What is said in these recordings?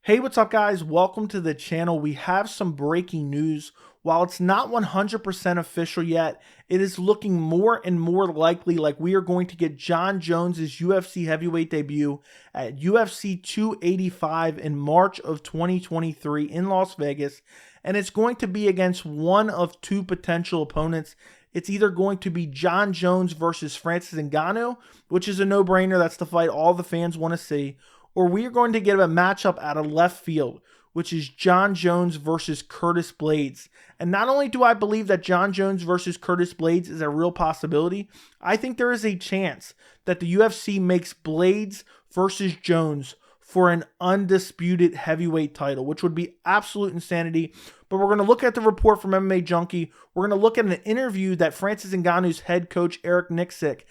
Hey, what's up guys? Welcome to the channel. We have some breaking news. While it's not 100% official yet, it is looking more and more likely like we are going to get Jon Jones' UFC heavyweight debut at UFC 285 in March of 2023 in Las Vegas. And it's going to be against one of two potential opponents. It's either going to be Jon Jones versus Francis Ngannou, which is a no-brainer. That's the fight all the fans want to see. Or we are going to get a matchup out of left field, which is Jon Jones versus Curtis Blaydes. And not only do I believe that Jon Jones versus Curtis Blaydes is a real possibility, I think there is a chance that the UFC makes Blaydes versus Jones for an undisputed heavyweight title, which would be absolute insanity. But we're going to look at the report from MMA Junkie. We're going to look at an interview that Francis Ngannou's head coach, Eric Nixick,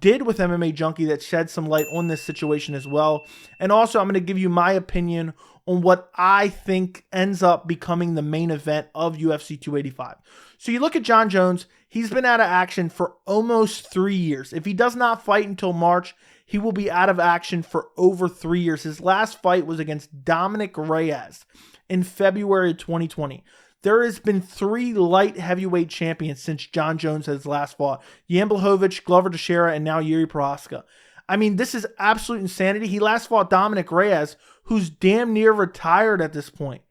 did with MMA Junkie that shed some light on this situation as well. And also, I'm going to give you my opinion on what I think ends up becoming the main event of UFC 285. So you look at Jon Jones, he's been out of action for almost 3 years. If he does not fight until March, he will be out of action for over 3 years. His last fight was against Dominic Reyes in February of 2020. There has been 3 light heavyweight champions since Jon Jones has last fought. Jan Blachowicz, Glover Teixeira, and now Yuri Prochazka. I mean, this is absolute insanity. He last fought Dominic Reyes, who's damn near retired at this point.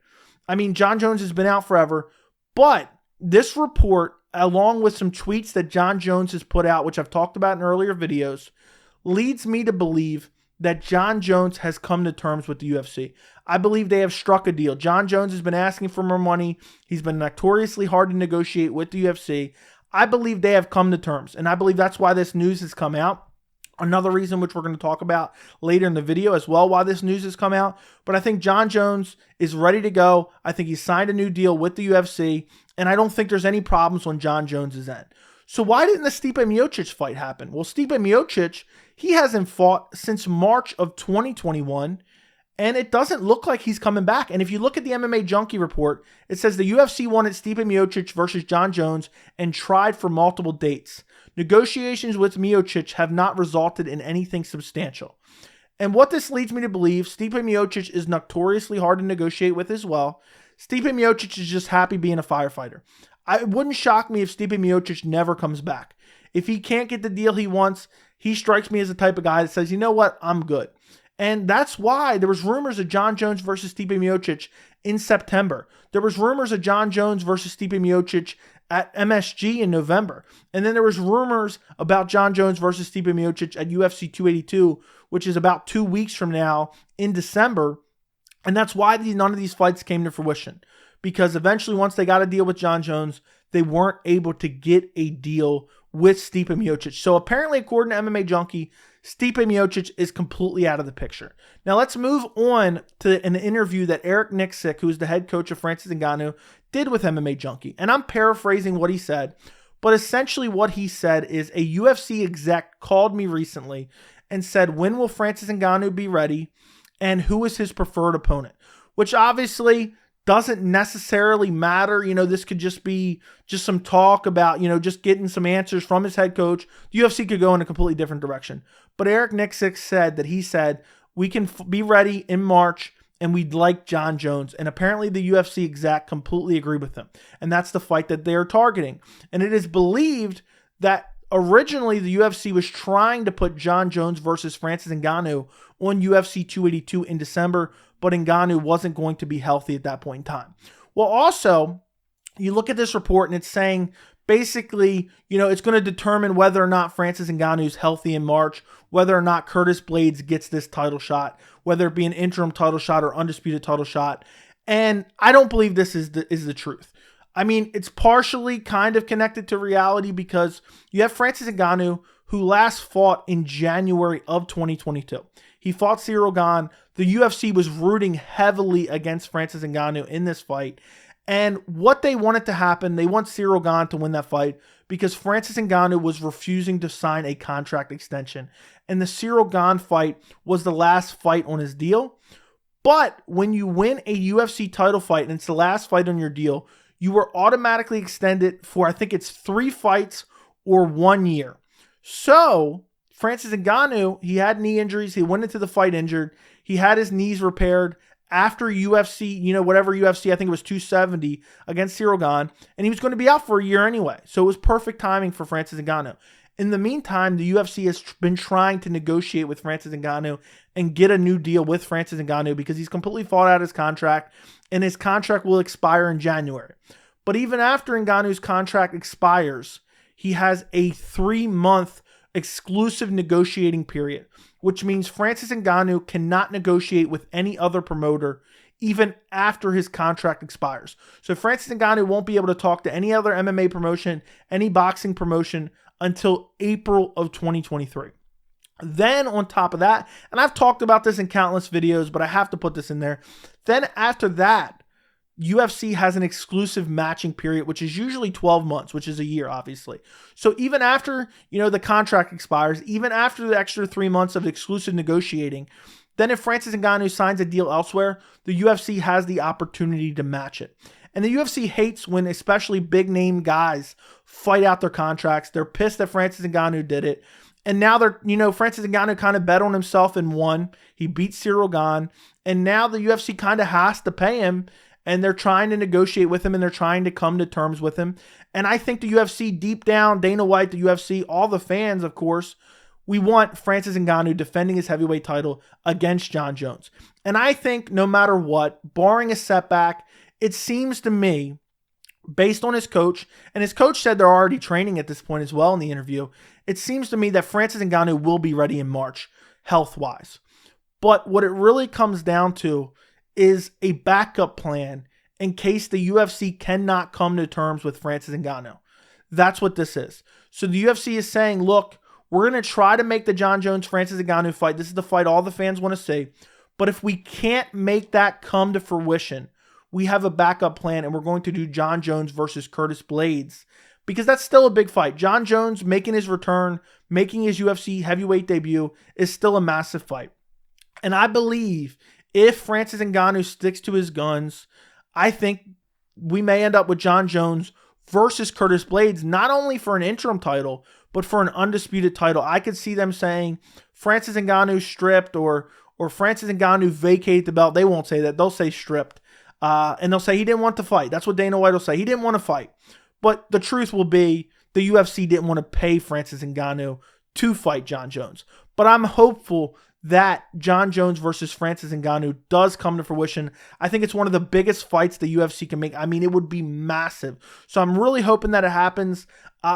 I mean, Jon Jones has been out forever. But this report, along with some tweets that Jon Jones has put out, which I've talked about in earlier videos, leads me to believe that Jon Jones has come to terms with the UFC. I believe they have struck a deal. Jon Jones has been asking for more money. He's been notoriously hard to negotiate with the UFC. I believe they have come to terms, and I believe that's why this news has come out. Another reason, which we're going to talk about later in the video as well, why this news has come out. But I think Jon Jones is ready to go. I think he signed a new deal with the UFC, and I don't think there's any problems on Jon Jones' end. So why didn't the Stipe Miocic fight happen? Well, Stipe Miocic, he hasn't fought since March of 2021, and it doesn't look like he's coming back. And if you look at the MMA Junkie report, it says the UFC wanted Stipe Miocic versus Jon Jones and tried for multiple dates. Negotiations with Miocic have not resulted in anything substantial. And what this leads me to believe, Stipe Miocic is notoriously hard to negotiate with as well. Stipe Miocic is just happy being a firefighter. It wouldn't shock me if Stipe Miocic never comes back. If he can't get the deal he wants, he strikes me as the type of guy that says, you know what, I'm good. And that's why there was rumors of Jon Jones versus Stipe Miocic in September. There was rumors of Jon Jones versus Stipe Miocic at MSG in November. And then there was rumors about Jon Jones versus Stipe Miocic at UFC 282, which is about 2 weeks from now in December. And that's why none of these fights came to fruition. Because eventually, once they got a deal with Jon Jones, they weren't able to get a deal with Stipe Miocic. So apparently, according to MMA Junkie, Stipe Miocic is completely out of the picture. Now let's move on to an interview that Eric Nixick, who is the head coach of Francis Ngannou, did with MMA Junkie. And I'm paraphrasing what he said, but essentially what he said is a UFC exec called me recently and said, when will Francis Ngannou be ready and who is his preferred opponent? Which obviously doesn't necessarily matter. You know, this could just be some talk about, just getting some answers from his head coach. The UFC could go in a completely different direction. But Eric Nixick said that he said, we can be ready in March and we'd like Jon Jones. And apparently the UFC exec completely agreed with him. And that's the fight that they're targeting. And it is believed that originally the UFC was trying to put Jon Jones versus Francis Ngannou on UFC 282 in December, but Ngannou wasn't going to be healthy at that point in time. Well, also, you look at this report and it's saying basically, it's going to determine whether or not Francis Ngannou is healthy in March, whether or not Curtis Blaydes gets this title shot, whether it be an interim title shot or undisputed title shot. And I don't believe this is the truth. I mean, it's partially kind of connected to reality because you have Francis Ngannou, who last fought in January of 2022. He fought Cyril Gane. The UFC was rooting heavily against Francis Ngannou in this fight. And what they wanted to happen, they want Cyril Gane to win that fight because Francis Ngannou was refusing to sign a contract extension. And the Cyril Gane fight was the last fight on his deal. But when you win a UFC title fight and it's the last fight on your deal, you were automatically extended for, I think it's 3 fights or 1 year. So Francis Ngannou, he had knee injuries. He went into the fight injured. He had his knees repaired after UFC, whatever UFC, I think it was 270 against Ciryl Gane, and he was going to be out for a year anyway. So it was perfect timing for Francis Ngannou. In the meantime, the UFC has been trying to negotiate with Francis Ngannou and get a new deal with Francis Ngannou because he's completely fought out his contract, and his contract will expire in January. But even after Ngannou's contract expires, he has a 3-month exclusive negotiating period, which means Francis Ngannou cannot negotiate with any other promoter even after his contract expires. So Francis Ngannou won't be able to talk to any other MMA promotion, any boxing promotion until April of 2023. Then on top of that, and I've talked about this in countless videos, but I have to put this in there. Then after that, UFC has an exclusive matching period, which is usually 12 months, which is a year, obviously. So even after, the contract expires, even after the extra 3 months of exclusive negotiating, then if Francis Ngannou signs a deal elsewhere, the UFC has the opportunity to match it. And the UFC hates when especially big name guys fight out their contracts. They're pissed that Francis Ngannou did it. And now Francis Ngannou kind of bet on himself and won. He beat Ciryl Gane. And now the UFC kind of has to pay him. And they're trying to negotiate with him, and they're trying to come to terms with him. And I think the UFC, deep down, Dana White, the UFC, all the fans, of course, we want Francis Ngannou defending his heavyweight title against Jon Jones. And I think no matter what, barring a setback, it seems to me, based on his coach, and his coach said they're already training at this point as well in the interview, it seems to me that Francis Ngannou will be ready in March, health-wise. But what it really comes down to is a backup plan in case the UFC cannot come to terms with Francis Ngannou. That's what this is. So the UFC is saying, look, we're going to try to make the Jon Jones-Francis Ngannou fight. This is the fight all the fans want to see. But if we can't make that come to fruition, we have a backup plan, and we're going to do Jon Jones versus Curtis Blaydes, because that's still a big fight. Jon Jones making his return, making his UFC heavyweight debut is still a massive fight. And I believe if Francis Ngannou sticks to his guns, I think we may end up with Jon Jones versus Curtis Blaydes, not only for an interim title, but for an undisputed title. I could see them saying Francis Ngannou stripped or Francis Ngannou vacated the belt. They won't say that. They'll say stripped. And they'll say he didn't want to fight. That's what Dana White will say. He didn't want to fight. But the truth will be the UFC didn't want to pay Francis Ngannou to fight Jon Jones. But I'm hopeful that Jon Jones versus Francis Ngannou does come to fruition. I think it's one of the biggest fights the UFC can make. I mean, it would be massive. So I'm really hoping that it happens.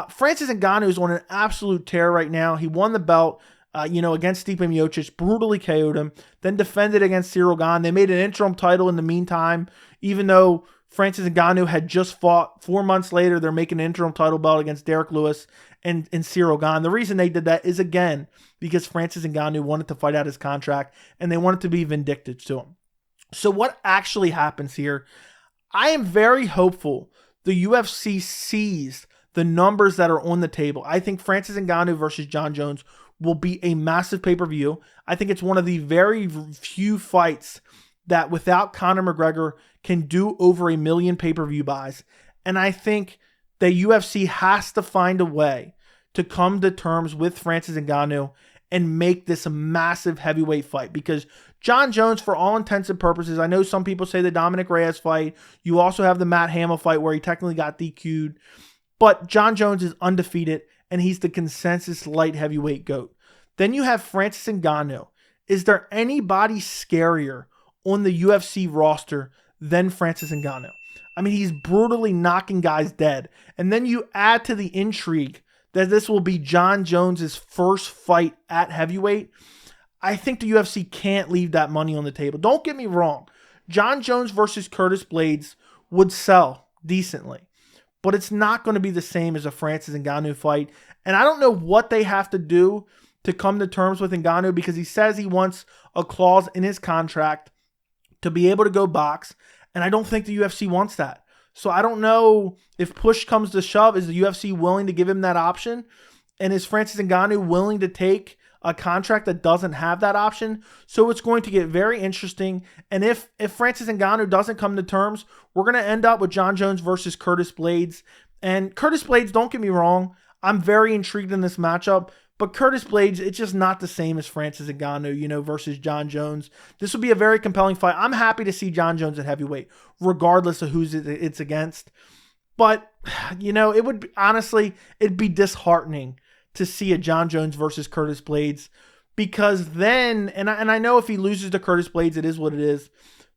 Francis Ngannou is on an absolute tear right now. He won the belt, against Stipe Miocic, brutally KO'd him, then defended against Ciryl Gane. They made an interim title in the meantime, even though Francis Ngannou had just fought. 4 months later, they're making an interim title belt against Derek Lewis and Ciryl Gane. The reason they did that is, again, because Francis Ngannou wanted to fight out his contract, and they wanted to be vindictive to him. So what actually happens here? I am very hopeful the UFC sees the numbers that are on the table. I think Francis Ngannou versus Jon Jones will be a massive pay-per-view. I think it's one of the very few fights that without Conor McGregor can do over 1 million pay-per-view buys. And I think the UFC has to find a way to come to terms with Francis Ngannou and make this a massive heavyweight fight, because Jon Jones, for all intents and purposes, I know some people say the Dominic Reyes fight. You also have the Matt Hamill fight where he technically got DQ'd. But Jon Jones is undefeated, and he's the consensus light heavyweight GOAT. Then you have Francis Ngannou. Is there anybody scarier on the UFC roster than Francis Ngannou? I mean, he's brutally knocking guys dead. And then you add to the intrigue that this will be Jon Jones' first fight at heavyweight. I think the UFC can't leave that money on the table. Don't get me wrong. Jon Jones versus Curtis Blaydes would sell decently, but it's not going to be the same as a Francis Ngannou fight. And I don't know what they have to do to come to terms with Ngannou, because he says he wants a clause in his contract to be able to go box. And I don't think the UFC wants that. So I don't know if push comes to shove, is the UFC willing to give him that option? And is Francis Ngannou willing to take a contract that doesn't have that option? So it's going to get very interesting. And if Francis Ngannou doesn't come to terms, we're going to end up with Jon Jones versus Curtis Blaydes. And Curtis Blaydes, don't get me wrong, I'm very intrigued in this matchup, But Curtis Blaydes, it's just not the same as Francis Ngannou, versus Jon Jones. This will be a very compelling fight. I'm happy to see Jon Jones at heavyweight, regardless of who's it's against. But, it would be, honestly, it'd be disheartening to see a Jon Jones versus Curtis Blaydes, because then, and I know if he loses to Curtis Blaydes, it is what it is.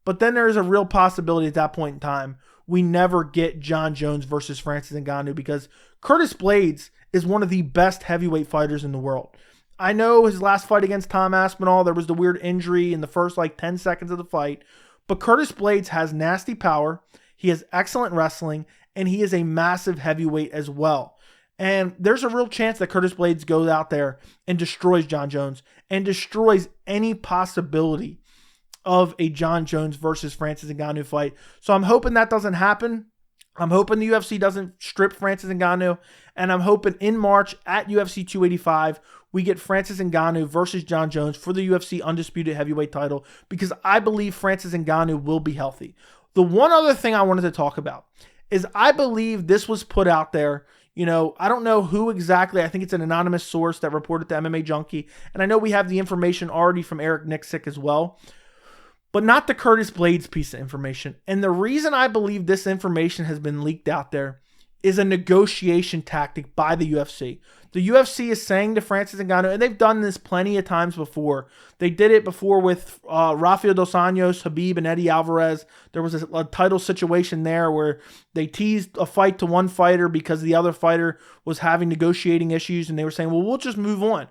But then there is a real possibility at that point in time we never get Jon Jones versus Francis Ngannou, because Curtis Blaydes is one of the best heavyweight fighters in the world. I know his last fight against Tom Aspinall, there was the weird injury in the first 10 seconds of the fight. But Curtis Blaydes has nasty power. He has excellent wrestling, and he is a massive heavyweight as well. And there's a real chance that Curtis Blaydes goes out there and destroys Jon Jones and destroys any possibility of a Jon Jones versus Francis Ngannou fight. So I'm hoping that doesn't happen. I'm hoping the UFC doesn't strip Francis Ngannou, and I'm hoping in March at UFC 285, we get Francis Ngannou versus Jon Jones for the UFC Undisputed Heavyweight title, because I believe Francis Ngannou will be healthy. The one other thing I wanted to talk about is I believe this was put out there. I don't know who exactly. I think it's an anonymous source that reported to MMA Junkie, and I know we have the information already from Eric Nixick as well, but not the Curtis Blaydes piece of information. And the reason I believe this information has been leaked out there is a negotiation tactic by the UFC. The UFC is saying to Francis Ngannou, and they've done this plenty of times before. They did it before with Rafael Dos Anjos, Khabib, and Eddie Alvarez. There was a title situation there where they teased a fight to one fighter because the other fighter was having negotiating issues, and they were saying, well, we'll just move on.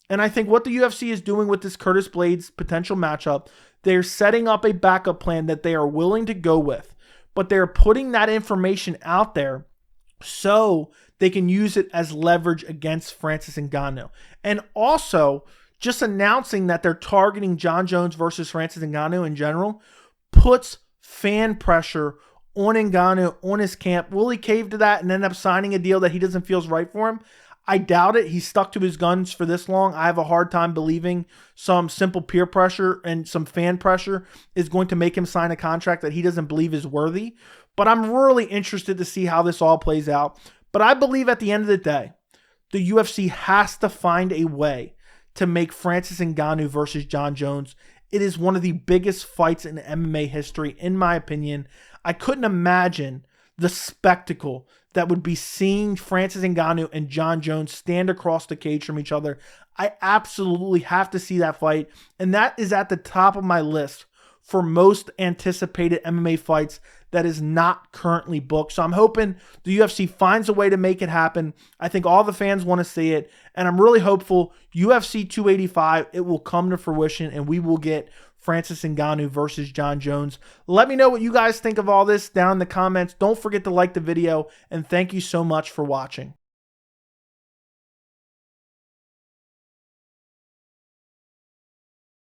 And I think what the UFC is doing with this Curtis Blaydes potential matchup, they're setting up a backup plan that they are willing to go with, but they're putting that information out there so they can use it as leverage against Francis Ngannou. And also, just announcing that they're targeting Jon Jones versus Francis Ngannou in general puts fan pressure on Ngannou, on his camp. Will he cave to that and end up signing a deal that he doesn't feel is right for him? I doubt it. He's stuck to his guns for this long. I have a hard time believing some simple peer pressure and some fan pressure is going to make him sign a contract that he doesn't believe is worthy. But I'm really interested to see how this all plays out. But I believe at the end of the day, the UFC has to find a way to make Francis Ngannou versus Jon Jones. It is one of the biggest fights in MMA history, in my opinion. I couldn't imagine the spectacle that would be seeing Francis Ngannou and Jon Jones stand across the cage from each other. I absolutely have to see that fight, and that is at the top of my list for most anticipated MMA fights that is not currently booked. So I'm hoping the UFC finds a way to make it happen. I think all the fans want to see it, and I'm really hopeful UFC 285, it will come to fruition, and we will get Francis Ngannou versus Jon Jones. Let me know what you guys think of all this down in the comments. Don't forget to like the video, and thank you so much for watching.